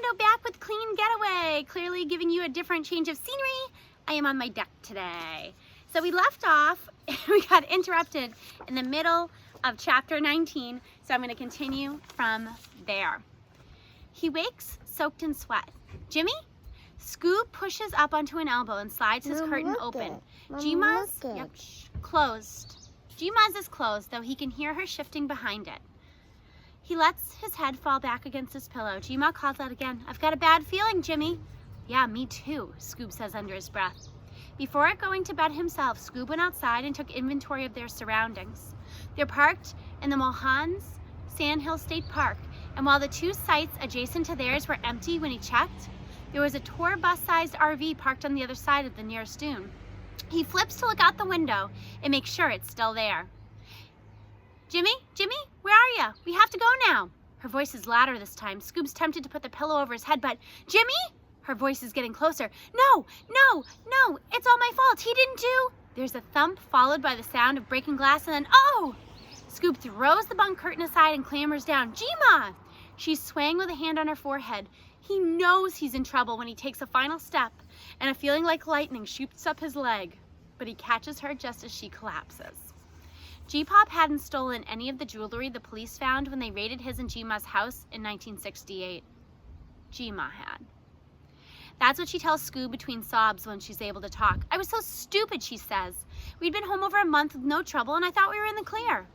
Armando back with Clean Getaway, clearly giving you a different change of scenery. I am on my deck today. So we left off, we got interrupted in the middle of chapter 19, so I'm going to continue from there. He wakes soaked in sweat. Jimmy? Scoob pushes up onto an elbow and slides his curtain open. Gma's closed. Gma's is closed, though he can hear her shifting behind it. He lets his head fall back against his pillow. Gma calls out again, "I've got a bad feeling, Jimmy." "Yeah, me too," Scoob says under his breath. Before going to bed himself, Scoob went outside and took inventory of their surroundings. They're parked in the Mulholland Sandhill State Park, and while the two sites adjacent to theirs were empty when he checked, there was a tour bus-sized RV parked on the other side of the nearest dune. He flips to look out the window and makes sure it's still there. Jimmy, where are you? We have to go now." Her voice is louder this time. Scoob's tempted to put the pillow over his head, but Jimmy? Her voice is getting closer. No, it's all my fault. He didn't do. There's a thump followed by the sound of breaking glass and then, oh! Scoob throws the bunk curtain aside and clambers down. Gma! She's swaying with a hand on her forehead. He knows he's in trouble when he takes a final step, and a feeling like lightning shoots up his leg, but he catches her just as she collapses. G-Pop hadn't stolen any of the jewelry the police found when they raided his and Gma's house in 1968. Gma had. That's what she tells Scoob between sobs when she's able to talk. "I was so stupid," she says. "We'd been home over a month with no trouble, and I thought we were in the clear."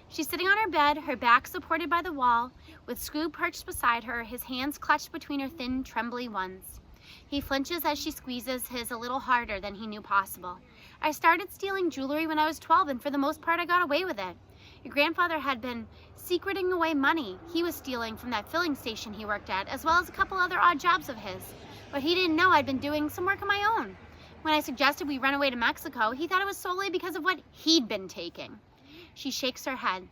She's sitting on her bed, her back supported by the wall, with Scoob perched beside her, his hands clutched between her thin, trembly ones. He flinches as she squeezes his a little harder than he knew possible. "I started stealing jewelry when I was 12, and for the most part I got away with it. Your grandfather had been secreting away money he was stealing from that filling station he worked at, as well as a couple other odd jobs of his. But he didn't know I'd been doing some work of my own. When I suggested we run away to Mexico, he thought it was solely because of what he'd been taking." She shakes her head.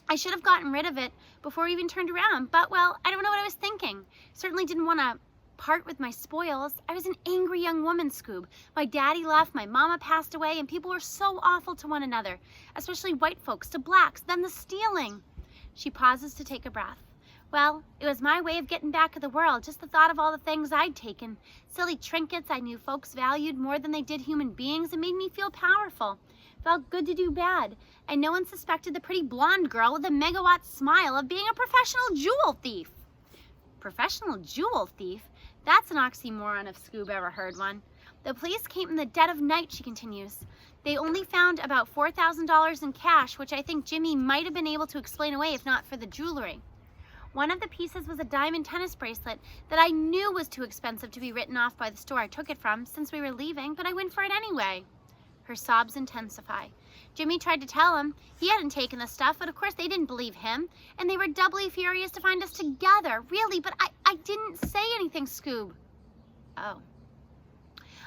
"I should have gotten rid of it before we even turned around, but, well, I don't know what I was thinking. Certainly didn't want to part with my spoils. I was an angry young woman, Scoob. My daddy left, my mama passed away, and people were so awful to one another, especially white folks to blacks, then the stealing." She pauses to take a breath. "Well, it was my way of getting back at the world, just the thought of all the things I'd taken. Silly trinkets I knew folks valued more than they did human beings. It made me feel powerful. Felt good to do bad. And no one suspected the pretty blonde girl with a megawatt smile of being a professional jewel thief." Professional jewel thief? That's an oxymoron if Scoob ever heard one. "The police came in the dead of night," she continues. "They only found about $4,000 in cash, which I think Jimmy might have been able to explain away if not for the jewelry. One of the pieces was a diamond tennis bracelet that I knew was too expensive to be written off by the store I took it from since we were leaving, but I went for it anyway." Her sobs intensify. "Jimmy tried to tell him he hadn't taken the stuff, but of course they didn't believe him, and they were doubly furious to find us together. Really, but I didn't say anything, Scoob." "Oh."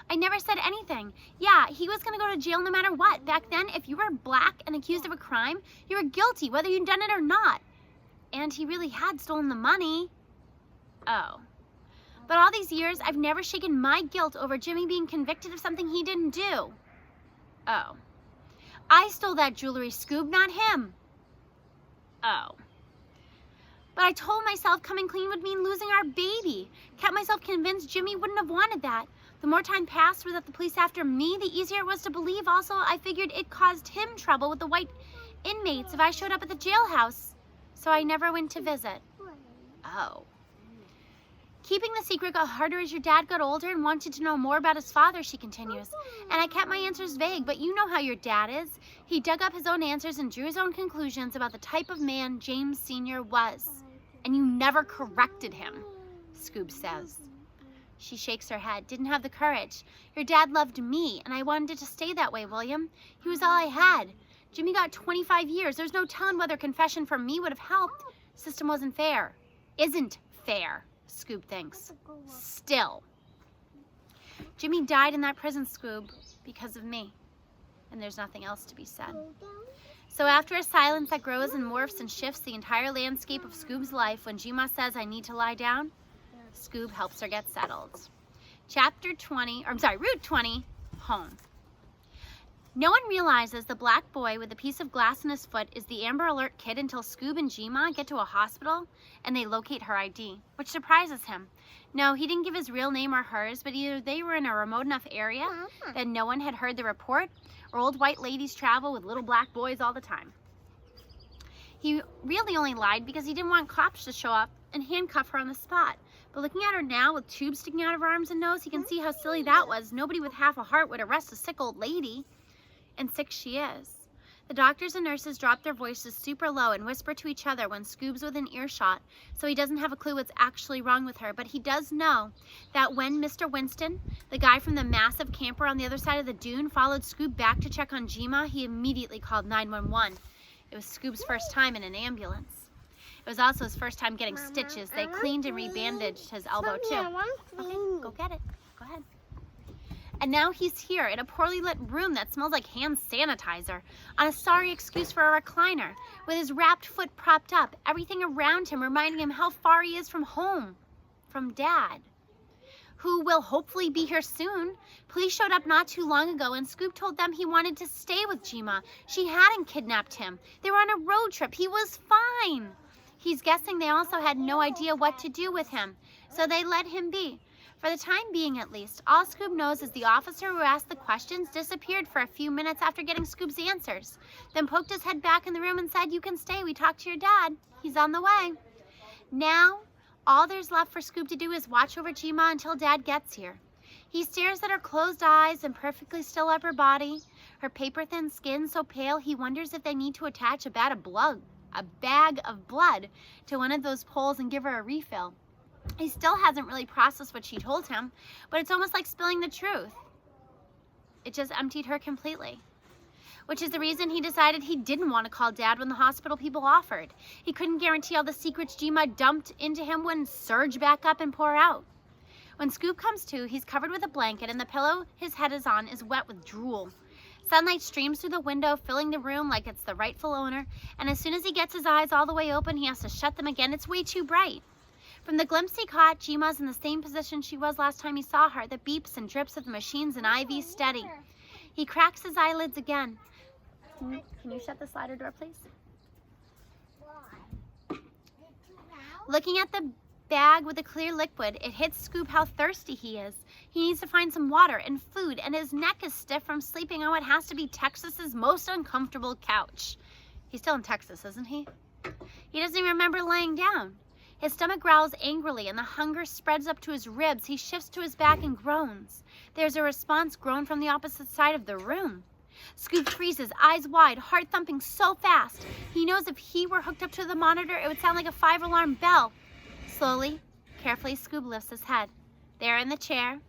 "I never said anything. Yeah, he was going to go to jail no matter what. Back then, if you were black and accused of a crime, you were guilty whether you'd done it or not. And he really had stolen the money." "Oh. But all these years, I've never shaken my guilt over Jimmy being convicted of something he didn't do." "Oh. I stole that jewelry, Scoob, not him." "Oh. But I told myself coming clean would mean losing our baby. Kept myself convinced Jimmy wouldn't have wanted that. The more time passed without the police after me, the easier it was to believe. Also, I figured it caused him trouble with the white inmates if I showed up at the jailhouse. So I never went to visit." "Oh." "Keeping the secret got harder as your dad got older and wanted to know more about his father," she continues. "And I kept my answers vague, but you know how your dad is. He dug up his own answers and drew his own conclusions about the type of man James Sr. was. And you never corrected him," Scoob says. She shakes her head. "Didn't have the courage. Your dad loved me, and I wanted it to stay that way, William. He was all I had. Jimmy got 25 years. There's no telling whether confession from me would have helped. System wasn't fair." "Isn't fair," Scoob thinks. "Still." "Jimmy died in that prison, Scoob, because of me." And there's nothing else to be said. So after a silence that grows and morphs and shifts the entire landscape of Scoob's life, when Gma says, "I need to lie down," Scoob helps her get settled. Route 20, home. No one realizes the black boy with a piece of glass in his foot is the Amber Alert kid until Scoob and Gma get to a hospital and they locate her ID, which surprises him. No, he didn't give his real name or hers, but either they were in a remote enough area that no one had heard the report, or old white ladies travel with little black boys all the time. He really only lied because he didn't want cops to show up and handcuff her on the spot. But looking at her now with tubes sticking out of her arms and nose, he can see how silly that was. Nobody with half a heart would arrest a sick old lady. And sick she is. The doctors and nurses drop their voices super low and whisper to each other when Scoob's within earshot, so he doesn't have a clue what's actually wrong with her. But he does know that when Mr. Winston, the guy from the massive camper on the other side of the dune, followed Scoob back to check on Gma, he immediately called 911. It was Scoob's first time in an ambulance. It was also his first time getting stitches. They cleaned and rebandaged his elbow too. Okay, go get it. Go ahead. And now he's here in a poorly lit room that smells like hand sanitizer, on a sorry excuse for a recliner, with his wrapped foot propped up, everything around him reminding him how far he is from home, from Dad, who will hopefully be here soon. Police showed up not too long ago and Scoob told them he wanted to stay with Gma. She hadn't kidnapped him. They were on a road trip. He was fine. He's guessing they also had no idea what to do with him, so they let him be. For the time being, at least, all Scoob knows is the officer who asked the questions disappeared for a few minutes after getting Scoob's answers, then poked his head back in the room and said, "You can stay. We talked to your dad. He's on the way." Now, all there's left for Scoob to do is watch over Gma until Dad gets here. He stares at her closed eyes and perfectly still upper body, her paper-thin skin so pale he wonders if they need to attach a bag of blood to one of those poles and give her a refill. He still hasn't really processed what she told him, but it's almost like spilling the truth. It just emptied her completely, which is the reason he decided he didn't want to call Dad when the hospital people offered. He couldn't guarantee all the secrets Gma dumped into him wouldn't surge back up and pour out. When Scoob comes to, he's covered with a blanket and the pillow his head is on is wet with drool. Sunlight streams through the window, filling the room like it's the rightful owner, and as soon as he gets his eyes all the way open, he has to shut them again. It's way too bright. From the glimpse he caught, Gma's in the same position she was last time he saw her, the beeps and drips of the machines and IV steady. He cracks his eyelids again. Can you shut the slider door, please? Looking at the bag with the clear liquid, it hits Scoob how thirsty he is. He needs to find some water and food, and his neck is stiff from sleeping on what has to be Texas's most uncomfortable couch. He's still in Texas, isn't he? He doesn't even remember laying down. His stomach growls angrily and the hunger spreads up to his ribs. He shifts to his back and groans. There's a response groan from the opposite side of the room. Scoob freezes, eyes wide, heart thumping so fast. He knows if he were hooked up to the monitor, it would sound like a 5-alarm bell. Slowly, carefully, Scoob lifts his head. There in the chair,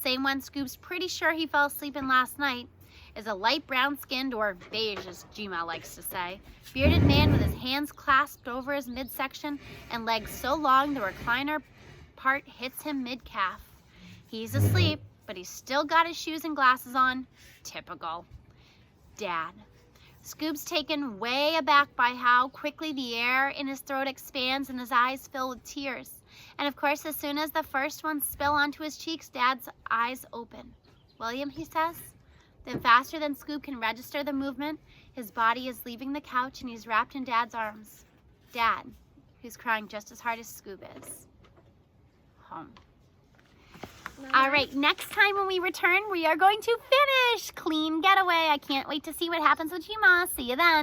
same one Scoob's pretty sure he fell asleep in last night, is a light brown-skinned, or beige as Gma likes to say, bearded man with his hands clasped over his midsection and legs so long the recliner part hits him mid-calf. He's asleep, but he's still got his shoes and glasses on. Typical. Dad. Scoob's taken way aback by how quickly the air in his throat expands and his eyes fill with tears. And of course, as soon as the first ones spill onto his cheeks, Dad's eyes open. "William," he says. Then faster than Scoob can register the movement, his body is leaving the couch and he's wrapped in Dad's arms. Dad, who's crying just as hard as Scoob is. Home. All right, next time when we return, we are going to finish Clean Getaway. I can't wait to see what happens with Gma. See you then.